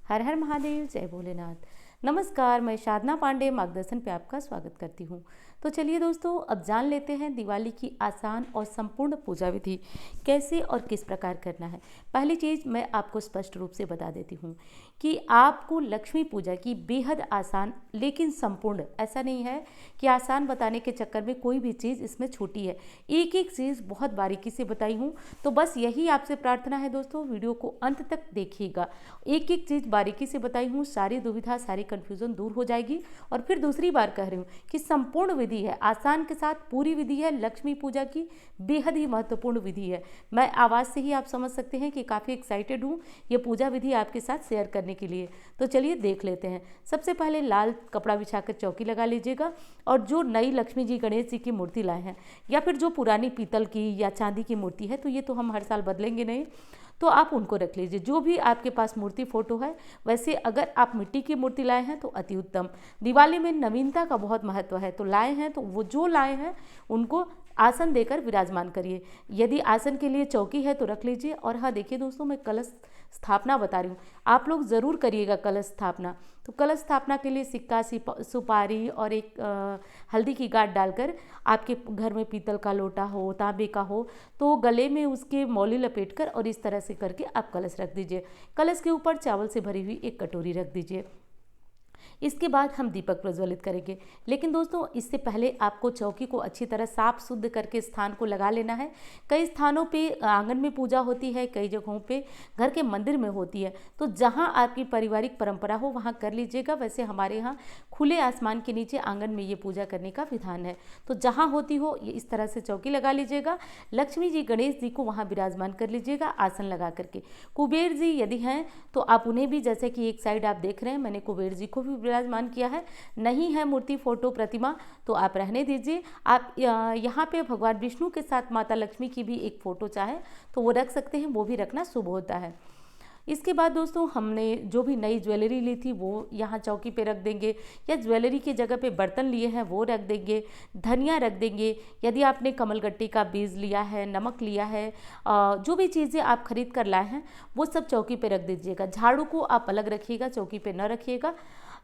हर हर महादेव, जय भोलेनाथ। नमस्कार, मैं साधना पांडे मार्गदर्शन पे आपका स्वागत करती हूँ। तो चलिए दोस्तों, अब जान लेते हैं दिवाली की आसान और संपूर्ण पूजा विधि कैसे और किस प्रकार करना है। पहली चीज़ मैं आपको स्पष्ट रूप से बता देती हूँ कि आपको लक्ष्मी पूजा की बेहद आसान लेकिन संपूर्ण, ऐसा नहीं है कि आसान बताने के चक्कर में कोई भी चीज़ इसमें छोटी है, एक एक चीज़ बहुत बारीकी से बताई हूँ। तो बस यही आपसे प्रार्थना है दोस्तों, वीडियो को अंत तक देखिएगा। एक एक चीज़ बारीकी से बताई हूँ, सारी दुविधा सारी कन्फ्यूज़न दूर हो जाएगी। और फिर दूसरी बार कह रही हूँ कि संपूर्ण विधि है, आसान के साथ पूरी विधि है। लक्ष्मी पूजा की बेहद ही महत्वपूर्ण विधि है। मैं आवाज़ से ही आप समझ सकते हैं कि काफ़ी एक्साइटेड हूँ ये पूजा विधि आपके साथ शेयर करने के लिए। तो चलिए देख लेते हैं। सबसे पहले लाल कपड़ा बिछाकर चौकी लगा लीजिएगा और जो नई लक्ष्मी जी गणेश जी की मूर्ति लाए हैं या फिर जो पुरानी पीतल की या चांदी की मूर्ति है, तो ये तो हम हर साल बदलेंगे नहीं, तो आप उनको रख लीजिए। जो भी आपके पास मूर्ति फोटो है, वैसे अगर आप मिट्टी की मूर्ति लाए हैं तो अति उत्तम। दिवाली में नवीनता का बहुत महत्व है, तो लाए हैं तो वो जो लाए हैं उनको आसन देकर विराजमान करिए। यदि आसन के लिए चौकी है तो रख लीजिए। और हाँ देखिए दोस्तों, मैं कलश स्थापना बता रही हूँ, आप लोग ज़रूर करिएगा कलश स्थापना। तो कलश स्थापना के लिए सिक्का, सुपारी और एक हल्दी की गांठ डालकर, आपके घर में पीतल का लोटा हो, तांबे का हो, तो गले में उसके मौली लपेटकर और इस तरह से करके आप कलश रख दीजिए। कलश के ऊपर चावल से भरी हुई एक कटोरी रख दीजिए। इसके बाद हम दीपक प्रज्वलित करेंगे। लेकिन दोस्तों, इससे पहले आपको चौकी को अच्छी तरह साफ शुद्ध करके स्थान को लगा लेना है। कई स्थानों पे आंगन में पूजा होती है, कई जगहों पे घर के मंदिर में होती है, तो जहाँ आपकी पारिवारिक परंपरा हो वहाँ कर लीजिएगा। वैसे हमारे यहाँ खुले आसमान के नीचे आंगन में ये पूजा करने का विधान है, तो जहाँ होती हो ये इस तरह से चौकी लगा लीजिएगा। लक्ष्मी जी गणेश जी को वहाँ विराजमान कर लीजिएगा आसन लगा करके। कुबेर जी यदि हैं तो आप उन्हें भी, जैसे कि एक साइड आप देख रहे हैं, मैंने कुबेर जी को भी विराजमान किया है। नहीं है मूर्ति फोटो प्रतिमा तो आप रहने दीजिए। आप यहाँ पे भगवान विष्णु के साथ माता लक्ष्मी की भी एक फ़ोटो चाहे तो वो रख सकते हैं, वो भी रखना शुभ होता है। इसके बाद दोस्तों, हमने जो भी नई ज्वेलरी ली थी वो यहाँ चौकी पे रख देंगे, या ज्वेलरी की जगह पे बर्तन लिए हैं वो रख देंगे। धनिया रख देंगे। यदि आपने कमलगट्टी का बीज लिया है, नमक लिया है, जो भी चीज़ें आप खरीद कर लाए हैं वो सब चौकी पे रख दीजिएगा। झाड़ू को आप अलग रखिएगा, चौकी पे न रखिएगा।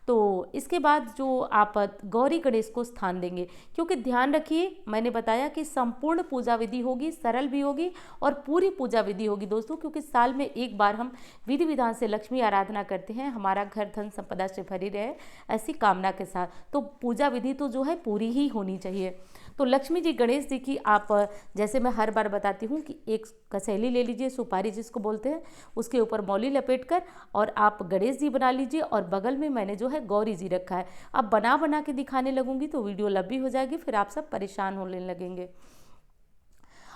तो इसके बाद जो आप गौरी गणेश को स्थान देंगे, क्योंकि ध्यान रखिए मैंने बताया कि संपूर्ण पूजा विधि होगी, सरल भी होगी और पूरी पूजा विधि होगी दोस्तों, क्योंकि साल में एक बार हम विधि विधान से लक्ष्मी आराधना करते हैं, हमारा घर धन संपदा से भरी रहे ऐसी कामना के साथ। तो पूजा विधि तो जो है पूरी ही होनी चाहिए। तो लक्ष्मी जी गणेश जी की आप, जैसे मैं हर बार बताती हूँ कि एक कसेली ले लीजिए, सुपारी जिसको बोलते हैं, उसके ऊपर मौली लपेट कर और आप गणेश जी बना लीजिए। और बगल में मैंने जो है गौरी जी रखा है। अब बना बना के दिखाने लगूंगी तो वीडियो लंबी हो जाएगी, फिर आप सब परेशान होने लगेंगे।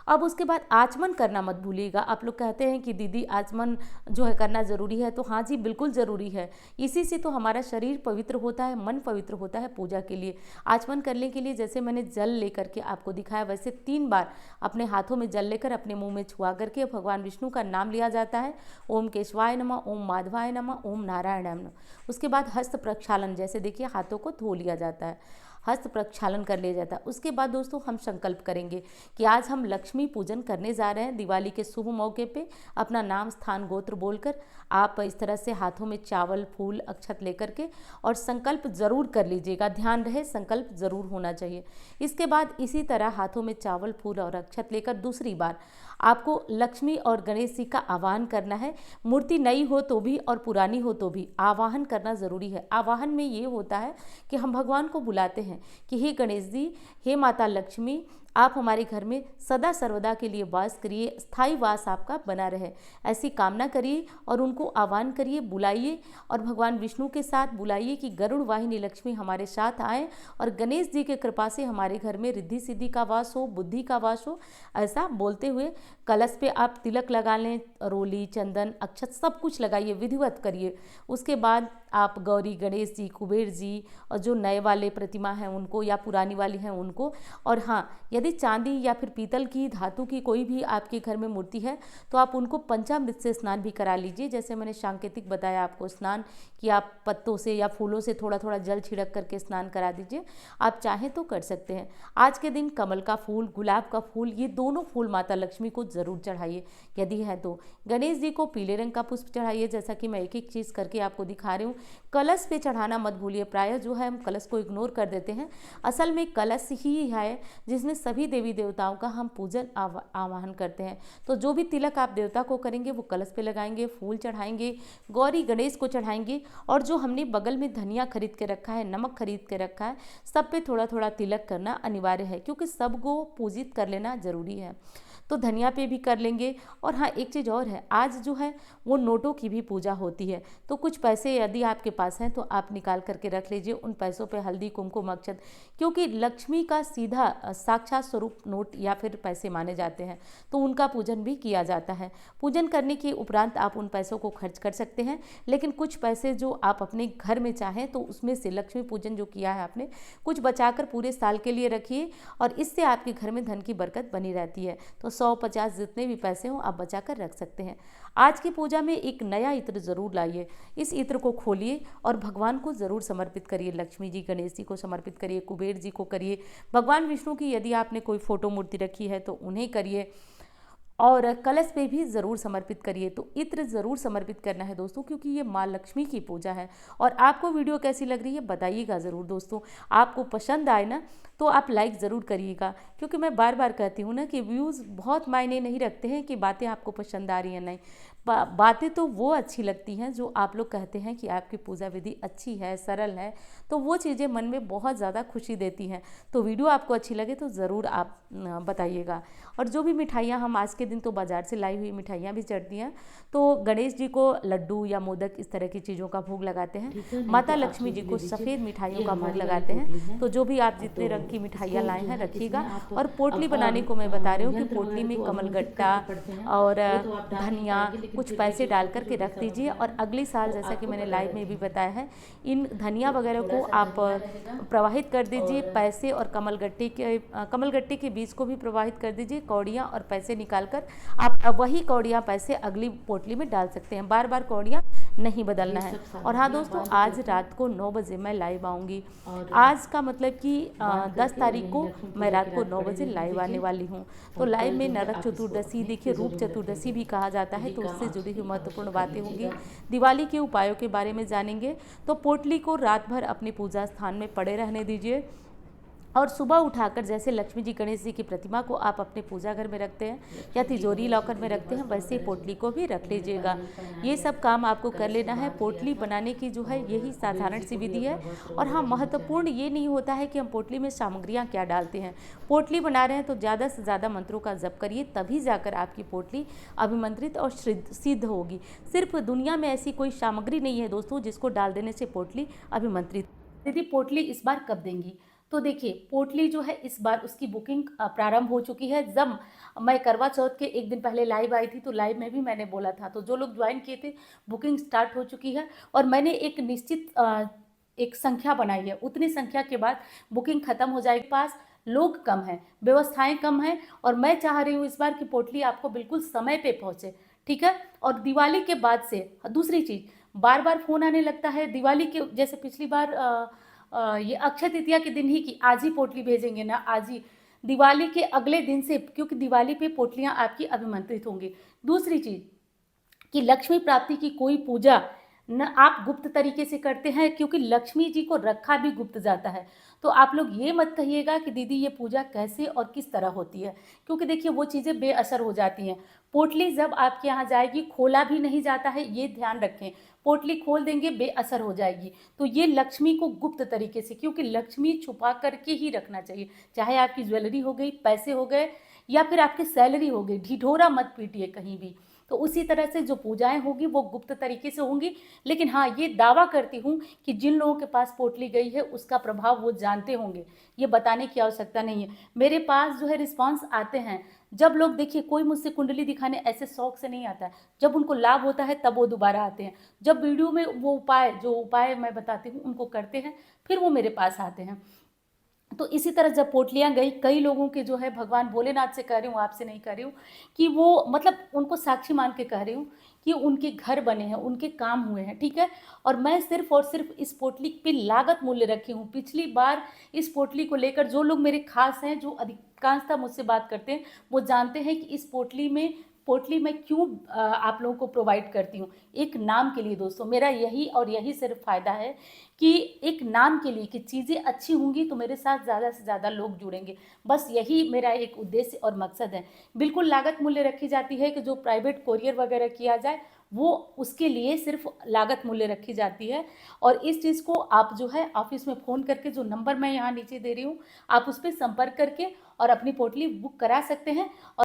अब उसके बाद आचमन करना मत भूलिएगा। आप लोग कहते हैं कि दीदी आचमन जो है करना ज़रूरी है, तो हाँ जी बिल्कुल ज़रूरी है। इसी से तो हमारा शरीर पवित्र होता है, मन पवित्र होता है पूजा के लिए। आचमन करने के लिए जैसे मैंने जल लेकर के आपको दिखाया, वैसे 3 बार अपने हाथों में जल लेकर अपने मुंह में छुआ करके भगवान विष्णु का नाम लिया जाता है। ओम केशवाय नमः, ओम माधवाय नमः, ओम नारायणाय नमः। उसके बाद हस्त प्रक्षालन, जैसे देखिए हाथों को धो लिया जाता है, हस्त प्रक्षालन कर लिया जाता है। उसके बाद दोस्तों हम संकल्प करेंगे कि आज हम लक्ष्मी पूजन करने जा रहे हैं। दिवाली के शुभ मौके पे अपना नाम, स्थान, गोत्र बोलकर आप इस तरह से हाथों में चावल, फूल, अक्षत लेकर के और संकल्प जरूर कर लीजिएगा। ध्यान रहे संकल्प जरूर होना चाहिए। इसके बाद इसी तरह हाथों में चावल, फूल और अक्षत लेकर दूसरी बार आपको लक्ष्मी और गणेश जी का आवाहन करना है। मूर्ति नई हो तो भी और पुरानी हो तो भी आवाहन करना ज़रूरी है। आवाहन में ये होता है कि हम भगवान को बुलाते हैं कि हे गणेश जी, हे माता लक्ष्मी, आप हमारे घर में सदा सर्वदा के लिए वास करिए, स्थायी वास आपका बना रहे, ऐसी कामना करिए और उनको आह्वान करिए, बुलाइए। और भगवान विष्णु के साथ बुलाइए कि गरुड़ वाहिनी लक्ष्मी हमारे साथ आए और गणेश जी के कृपा से हमारे घर में रिद्धि सिद्धि का वास हो, बुद्धि का वास हो। ऐसा बोलते हुए कलश पे आप तिलक लगा लें, रोली, चंदन, अक्षत सब कुछ लगाइए, विधिवत करिए। उसके बाद आप गौरी, गणेश जी, कुबेर जी और जो नए वाले प्रतिमा हैं उनको या पुरानी वाली हैं उनको, और हाँ यदि यदि चांदी या फिर पीतल की, धातु की कोई भी आपके घर में मूर्ति है तो आप उनको पंचामृत से स्नान भी करा लीजिए। जैसे मैंने सांकेतिक बताया आपको स्नान, कि आप पत्तों से या फूलों से थोड़ा थोड़ा जल छिड़क करके स्नान करा दीजिए, आप चाहें तो कर सकते हैं। आज के दिन कमल का फूल, गुलाब का फूल, ये दोनों फूल माता लक्ष्मी को ज़रूर चढ़ाइए यदि है तो। गणेश जी को पीले रंग का पुष्प चढ़ाइए, जैसा कि मैं एक एक चीज़ करके आपको दिखा रही हूँ। कलश पे चढ़ाना मत भूलिए। प्रायः जो है हम कलश को इग्नोर कर देते हैं, असल में कलश ही है जिसमें सभी देवी देवताओं का हम पूजन आवाहन करते हैं। तो जो भी तिलक आप देवता को करेंगे वो कलश पे लगाएंगे, फूल चढ़ाएंगे, गौरी गणेश को चढ़ाएंगे, और जो हमने बगल में धनिया खरीद के रखा है, नमक खरीद के रखा है, सब पे थोड़ा थोड़ा तिलक करना अनिवार्य है, क्योंकि सबको पूजित कर लेना जरूरी है। तो धनिया पे भी कर लेंगे। और हाँ, एक चीज़ और है, आज जो है वो नोटों की भी पूजा होती है, तो कुछ पैसे यदि आपके पास हैं तो आप निकाल करके रख लीजिए। उन पैसों पे हल्दी कुमकुम अक्षत, क्योंकि लक्ष्मी का सीधा साक्षात स्वरूप नोट या फिर पैसे माने जाते हैं, तो उनका पूजन भी किया जाता है। पूजन करने के उपरांत आप उन पैसों को खर्च कर सकते हैं, लेकिन कुछ पैसे जो आप अपने घर में चाहें तो उसमें से लक्ष्मी पूजन जो किया है आपने, कुछ बचाकर पूरे साल के लिए रखिए, और इससे आपके घर में धन की बरकत बनी रहती है। तो 100-50 जितने भी पैसे हों आप बचा कर रख सकते हैं। आज की पूजा में एक नया इत्र ज़रूर लाइए। इस इत्र को खोलिए और भगवान को ज़रूर समर्पित करिए। लक्ष्मी जी, गणेश जी को समर्पित करिए, कुबेर जी को करिए, भगवान विष्णु की यदि आपने कोई फोटो मूर्ति रखी है तो उन्हें करिए, और कलश पे भी ज़रूर समर्पित करिए। तो इत्र ज़रूर समर्पित करना है दोस्तों, क्योंकि ये माँ लक्ष्मी की पूजा है। और आपको वीडियो कैसी लग रही है बताइएगा ज़रूर दोस्तों। आपको पसंद आए ना तो आप लाइक ज़रूर करिएगा, क्योंकि मैं बार बार कहती हूँ ना कि व्यूज़ बहुत मायने नहीं रखते हैं कि बातें आपको पसंद आ रही हैं नहीं। बातें तो वो अच्छी लगती हैं जो आप लोग कहते हैं कि आपकी पूजा विधि अच्छी है, सरल है, तो वो चीज़ें मन में बहुत ज़्यादा खुशी देती हैं। तो वीडियो आपको अच्छी लगे तो ज़रूर आप बताइएगा। और जो भी मिठाइयाँ हम आज के दिन तो बाज़ार से लाई हुई मिठाइयाँ भी चढ़ती हैं, तो गणेश जी को लड्डू या मोदक इस तरह की चीज़ों का भोग लगाते हैं, माता लक्ष्मी जी को सफ़ेद मिठाइयों का भोग लगाते हैं। तो जो भी आप जितने रंग की मिठाइयाँ लाए हैं रखिएगा। और पोटली बनाने को मैं बता रही हूँ कि पोटली में कमलगट्टा और धनिया, कुछ पैसे डाल करके रख दीजिए, और अगले साल जैसा कि मैंने लाइव में भी बताया है, इन धनिया वगैरह को आप प्रवाहित कर दीजिए। पैसे और कमलगट्टे के बीज को भी प्रवाहित कर दीजिए। कौड़ियाँ और पैसे निकालकर आप वही कौड़ियाँ पैसे अगली पोटली में डाल सकते हैं, बार बार कौड़ियाँ नहीं बदलना है। और हाँ दोस्तों, आज रात को 9 बजे मैं लाइव आऊँगी। आज का मतलब कि 10 तारीख को मैं रात को 9 बजे लाइव आने वाली हूँ। तो लाइव में नरक चतुर्दशी, देखिए रूप चतुर्दशी भी कहा जाता है, तो उससे जुड़ी हुई महत्वपूर्ण बातें होंगी। दिवाली के उपायों के बारे में जानेंगे। तो पोटली को रात भर अपने पूजा स्थान में पड़े रहने दीजिए, और सुबह उठाकर जैसे लक्ष्मी जी, गणेश जी की प्रतिमा को आप अपने पूजा घर में रखते हैं या तिजोरी लॉकर में रखते हैं, वैसे पोटली को भी रख लीजिएगा। ये सब काम आपको कर लेना है। पोटली बनाने की जो है यही साधारण सी विधि है। और हाँ, महत्वपूर्ण ये नहीं होता है कि हम पोटली में सामग्रियाँ क्या डालते हैं। पोटली बना रहे हैं तो ज़्यादा से ज़्यादा मंत्रों का जप करिए, तभी जाकर आपकी पोटली अभिमंत्रित और सिद्ध होगी। सिर्फ दुनिया में ऐसी कोई सामग्री नहीं है दोस्तों जिसको डाल देने से पोटली अभिमंत्रित। दीदी पोटली इस बार कब देंगी? तो देखिए, पोटली जो है इस बार उसकी बुकिंग प्रारंभ हो चुकी है। जब मैं करवा चौथ के एक दिन पहले लाइव आई थी तो लाइव में भी मैंने बोला था, तो जो लोग ज्वाइन किए थे बुकिंग स्टार्ट हो चुकी है। और मैंने एक निश्चित एक संख्या बनाई है, उतनी संख्या के बाद बुकिंग खत्म हो जाएगी। पास लोग कम हैं, व्यवस्थाएं कम हैं, और मैं चाह रही हूँ इस बार की पोटली आपको बिल्कुल समय पे पहुँचे, ठीक है। और दिवाली के बाद से दूसरी चीज़, बार बार फ़ोन आने लगता है दिवाली के, जैसे पिछली बार ये अक्षय तृतीया के दिन ही कि आज ही पोटली भेजेंगे ना, आज ही, दिवाली के अगले दिन से, क्योंकि दिवाली पे पोटलियाँ आपकी अभिमंत्रित होंगी। दूसरी चीज़ कि लक्ष्मी प्राप्ति की कोई पूजा न आप गुप्त तरीके से करते हैं, क्योंकि लक्ष्मी जी को रखा भी गुप्त जाता है। तो आप लोग ये मत कहिएगा कि दीदी ये पूजा कैसे और किस तरह होती है, क्योंकि देखिए वो चीज़ें बेअसर हो जाती हैं। पोटली जब आपके यहाँ जाएगी खोला भी नहीं जाता है, ये ध्यान रखें। पोटली खोल देंगे बेअसर हो जाएगी। तो ये लक्ष्मी को गुप्त तरीके से, क्योंकि लक्ष्मी छुपा करके ही रखना चाहिए, चाहे आपकी ज्वेलरी हो गई, पैसे हो गए, या फिर आपकी सैलरी हो गई, ढिढोरा मत पीटिए कहीं भी। तो उसी तरह से जो पूजाएं होगी वो गुप्त तरीके से होंगी। लेकिन हाँ, ये दावा करती हूँ कि जिन लोगों के पास पोटली गई है उसका प्रभाव वो जानते होंगे, ये बताने की आवश्यकता नहीं है। मेरे पास जो है रिस्पांस आते हैं, जब लोग, देखिए कोई मुझसे कुंडली दिखाने ऐसे शौक से नहीं आता है, जब उनको लाभ होता है तब वो दोबारा आते हैं। जब वीडियो में वो उपाय, जो उपाय मैं बताती हूँ उनको करते हैं, फिर वो मेरे पास आते हैं। तो इसी तरह जब पोटलियाँ गई, कई लोगों के जो है भगवान भोलेनाथ से कह रही हूँ, आपसे नहीं कह रही हूँ, कि वो मतलब उनको साक्षी मान के कह रही हूँ कि उनके घर बने हैं, उनके काम हुए हैं, ठीक है। और मैं सिर्फ और सिर्फ इस पोटली पे लागत मूल्य रखी हूँ। पिछली बार इस पोटली को लेकर जो लोग मेरे खास हैं, जो अधिकांशतः मुझसे बात करते हैं, वो जानते हैं कि इस पोटली मैं क्यों आप लोगों को प्रोवाइड करती हूँ। एक नाम के लिए दोस्तों, मेरा यही और यही सिर्फ फ़ायदा है कि एक नाम के लिए, कि चीज़ें अच्छी होंगी तो मेरे साथ ज़्यादा से ज़्यादा लोग जुड़ेंगे। बस यही मेरा एक उद्देश्य और मकसद है। बिल्कुल लागत मूल्य रखी जाती है कि जो प्राइवेट कोरियर वगैरह किया जाए, वो उसके लिए सिर्फ लागत मूल्य रखी जाती है। और इस चीज़ को आप जो है ऑफिस में फ़ोन करके, जो नंबर मैं यहाँ नीचे दे रही हूँ, आप उस पर संपर्क करके और अपनी पोटली बुक करा सकते हैं।